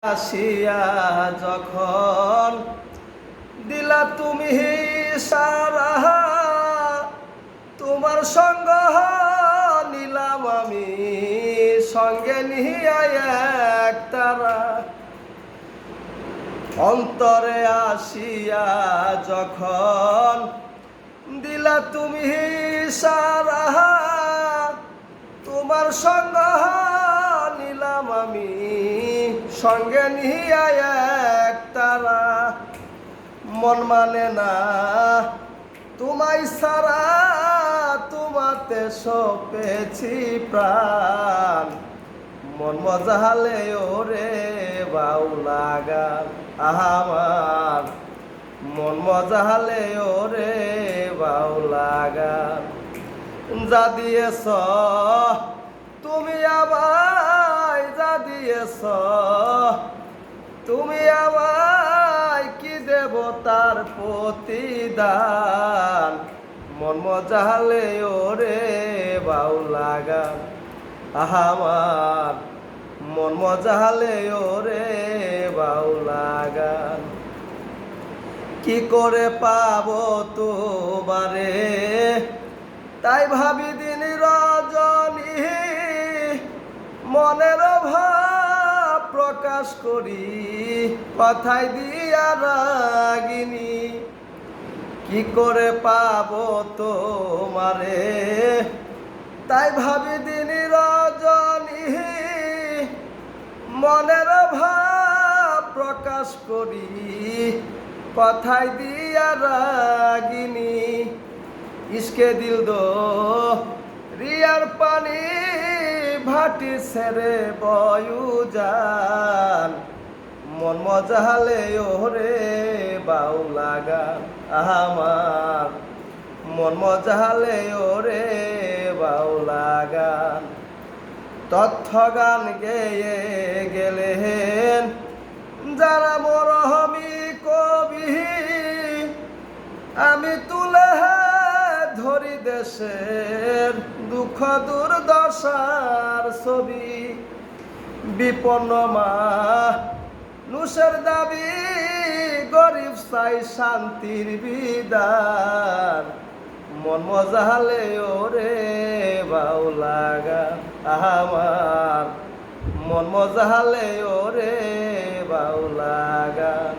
আসিয়া যখন দিলা তুমি সারা, তোমার সঙ্গ নিলাম আমি সঙ্গে নিয়া এক তারা। অন্তরে আসিয়া যখন দিলা তুমি সারা, তোমার সঙ্গ নিলাম আমি সঙ্গে নিয়া এক তারা। মন মানে না তোমায় সারা, তোমাতে সপেছি প্রাণ। মন মজালে ওরে বাউলা গান আমার, মন মজালে ওরে বাউলা গান। যা দিয়েছ তুমি আমায়, যা দিয়েছ তুমি আমায়, কি দেব তার প্রতিদান। মন মজালে ওরে বাউলা গান আমার, মন মজালে ওরে বাউলা গান। কি করে পাবো তোমারে তাই ভাবি দিন রজনী, মনের ভাব প্রকাশ করি কথায় দিয়া রাগিনী। কি করে পাবো তোমারে তাই ভাবি দিন রজনী, মনের ভাব প্রকাশ করি কথায় দিয়া রাগিনী। ইসকে দিল দো রিয়ার পানি ভাটি ছেড়ে বয়ু যান। মন মজালে ওরে বাউলা গান আমার, মন মজালে ওরে বাউলা গান। তথ্য গান গেয়ে গেলেন যারা মরহমি কবি, আমি তুলে ধরি দেশের দুঃখ দুর্দশার ছবি। বিপন্ন মানুষের দাবি, গরিব চাই শান্তির বিধান। মন মজালে ওরে বাউলা গান আমার, মন মজালে ওরে বাউলা গান।